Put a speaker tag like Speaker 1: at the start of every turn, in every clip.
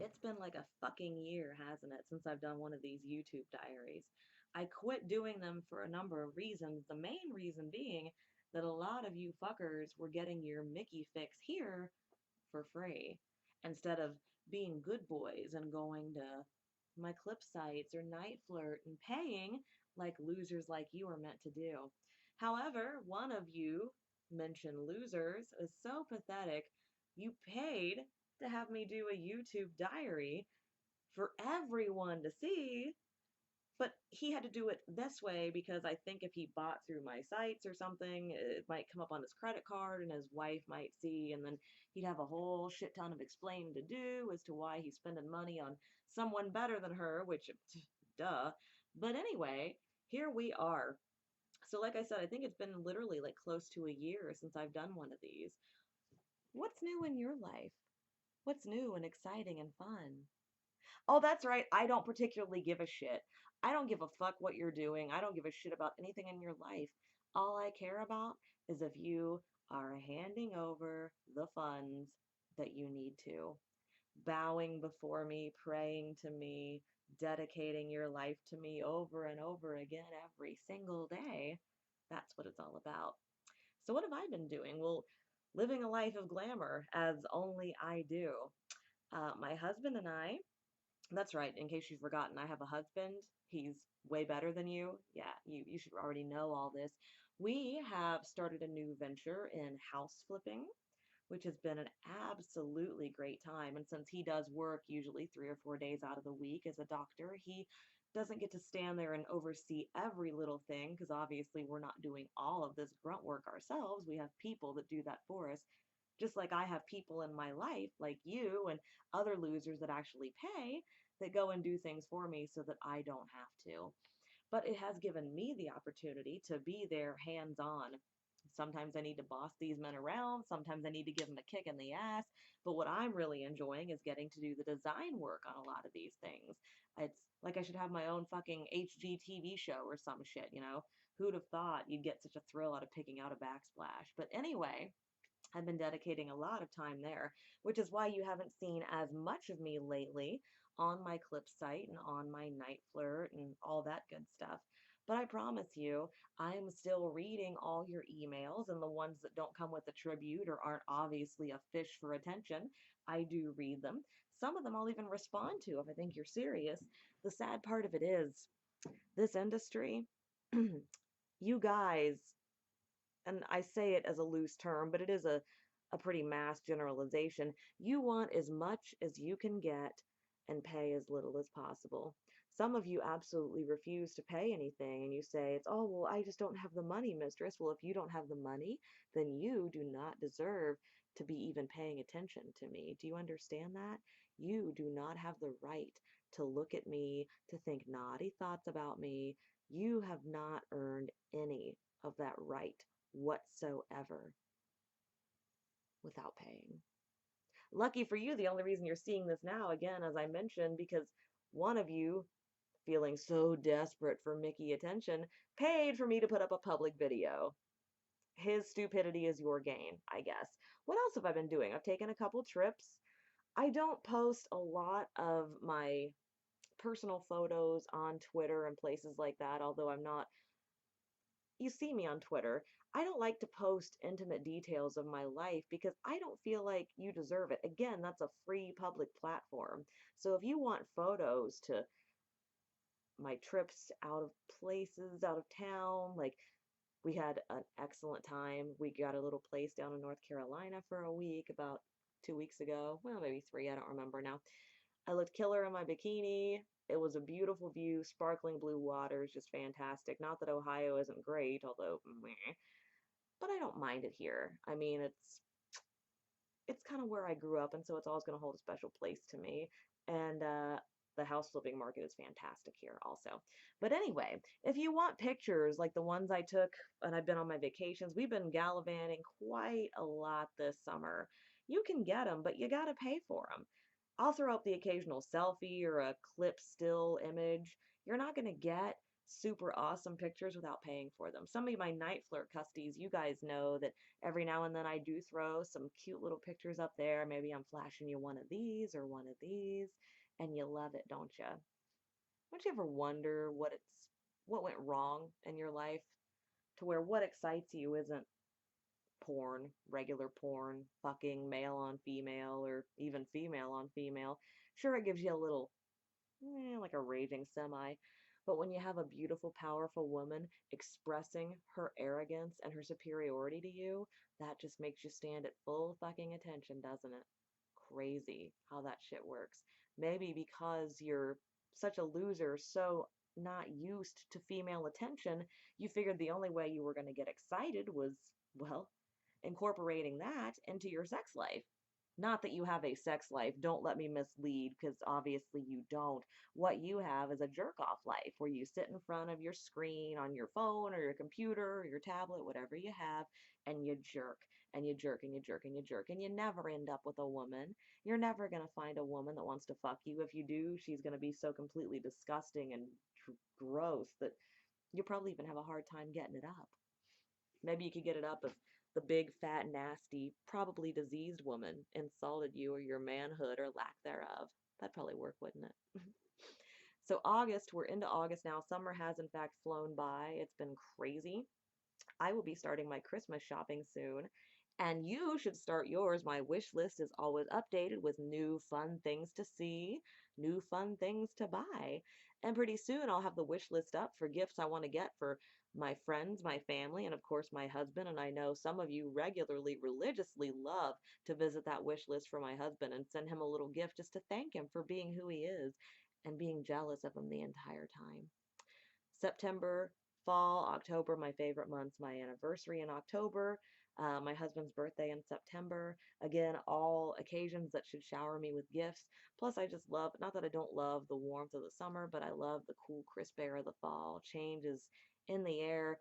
Speaker 1: It's been like a fucking year, hasn't it, since I've done one of these YouTube diaries. I quit doing them for a number of reasons. The main reason being that a lot of you fuckers were getting your Mickey fix here for free instead of being good boys and going to my clip sites or Night Flirt and paying like losers like you are meant to do. However, one of you mentioned losers is so pathetic. You paid to have me do a YouTube diary for everyone to see, but he had to do it this way because I think if he bought through my sites or something, it might come up on his credit card and his wife might see, and then he'd have a whole shit ton of explaining to do as to why he's spending money on someone better than her, which, duh. But anyway, here we are. So, like I said, I think it's been literally like close to a year since I've done one of these. What's new in your life? What's new and exciting and fun? Oh, that's right. I don't particularly give a shit. I don't give a fuck what you're doing. I don't give a shit about anything in your life. All I care about is if you are handing over the funds that you need to, bowing before me, praying to me, dedicating your life to me over and over again every single day. That's what it's all about. So, what have I been doing? Well, living a life of glamour as only I do. My husband and I, that's right. In case you've forgotten, I have a husband. He's way better than you. Yeah, you should already know all this. We have started a new venture in house flipping, which has been an absolutely great time. And since he does work usually 3 or 4 days out of the week as a doctor, he doesn't get to stand there and oversee every little thing because obviously we're not doing all of this grunt work ourselves. We have people that do that for us. Just like I have people in my life, like you and other losers that actually pay, that go and do things for me so that I don't have to. But it has given me the opportunity to be there hands on. Sometimes I need to boss these men around. Sometimes I need to give them a kick in the ass. But what I'm really enjoying is getting to do the design work on a lot of these things. It's like I should have my own fucking HGTV show or some shit, you know? Who'd have thought you'd get such a thrill out of picking out a backsplash? But anyway, I've been dedicating a lot of time there, which is why you haven't seen as much of me lately on my clip site and on my night flirt and all that good stuff. But I promise you, I am still reading all your emails, and the ones that don't come with a tribute or aren't obviously a fish for attention, I do read them. Some of them I'll even respond to if I think you're serious. The sad part of it is, this industry, you guys, and I say it as a loose term, but it is a pretty mass generalization. You want as much as you can get and pay as little as possible. Some of you absolutely refuse to pay anything and you say, it's, oh, well, I just don't have the money, mistress. Well, if you don't have the money, then you do not deserve to be even paying attention to me. Do you understand that? You do not have the right to look at me, to think naughty thoughts about me. You have not earned any of that right whatsoever without paying. Lucky for you, the only reason you're seeing this now, again, as I mentioned, because one of you, feeling so desperate for Mickey attention, paid for me to put up a public video. His stupidity is your gain, I guess. What else have I been doing? I've taken a couple trips. I don't post a lot of my personal photos on Twitter and places like that, although I'm not, you see me on Twitter. I don't like to post intimate details of my life because I don't feel like you deserve it. Again, that's a free public platform. So if you want photos to my trips out of places, out of town, like we had an excellent time. We got a little place down in North Carolina for a week about 2 weeks ago. Well, maybe three, I don't remember now. I looked killer in my bikini. It was a beautiful view, sparkling blue waters, just fantastic. Not that Ohio isn't great, although meh, but I don't mind it here. I mean, it's kind of where I grew up, and so it's always going to hold a special place to me. And the house flipping market is fantastic here also. But anyway, if you want pictures like the ones I took and I've been on my vacations, we've been gallivanting quite a lot this summer. You can get them, but you got to pay for them. I'll throw up the occasional selfie or a clip still image. You're not going to get super awesome pictures without paying for them. Some of my night flirt custies, you guys know that every now and then I do throw some cute little pictures up there. Maybe I'm flashing you one of these or one of these, and you love it, don't you? Don't you ever wonder what went wrong in your life to where what excites you isn't porn, regular porn, fucking male on female or even female on female? Sure, it gives you a little like a raging semi. But when you have a beautiful, powerful woman expressing her arrogance and her superiority to you, that just makes you stand at full fucking attention, doesn't it? Crazy how that shit works. Maybe because you're such a loser, so not used to female attention, you figured the only way you were going to get excited was, well, incorporating that into your sex life. Not that you have a sex life, don't let me mislead, because obviously you don't. What you have is a jerk off life where you sit in front of your screen on your phone or your computer or your tablet, whatever you have, and you jerk and you jerk and you jerk and you jerk, and you never end up with a woman. You're never going to find a woman that wants to fuck you. If you do, she's going to be so completely disgusting and gross that you'll probably even have a hard time getting it up. Maybe you could get it up if the big, fat, nasty, probably diseased woman insulted you or your manhood or lack thereof. That'd probably work, wouldn't it? So, August, we're into August now. Summer has, in fact, flown by. It's been crazy. I will be starting my Christmas shopping soon, and you should start yours. My wish list is always updated with new fun things to see, new fun things to buy. And pretty soon I'll have the wish list up for gifts I want to get for my friends, my family, and of course my husband. And I know some of you regularly, religiously love to visit that wish list for my husband and send him a little gift just to thank him for being who he is and being jealous of him the entire time. September, fall, October, my favorite months, my anniversary in October, my husband's birthday in September. Again, all occasions that should shower me with gifts. Plus, I just love, not that I don't love the warmth of the summer, but I love the cool, crisp air of the fall. Change is in the air.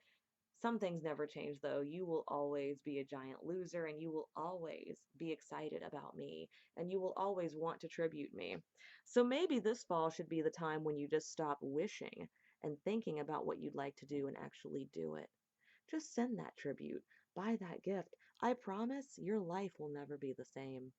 Speaker 1: Some things never change, though. You will always be a giant loser, and you will always be excited about me, and you will always want to tribute me. So maybe this fall should be the time when you just stop wishing and thinking about what you'd like to do and actually do it. Just send that tribute, buy that gift. I promise your life will never be the same.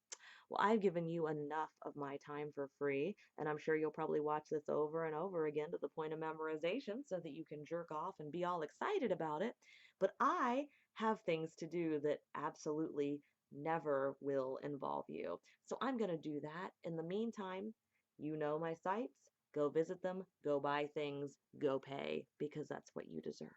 Speaker 1: Well, I've given you enough of my time for free, and I'm sure you'll probably watch this over and over again to the point of memorization so that you can jerk off and be all excited about it. But I have things to do that absolutely never will involve you. So I'm going to do that. In the meantime, you know my sites. Go visit them, go buy things, go pay, because that's what you deserve.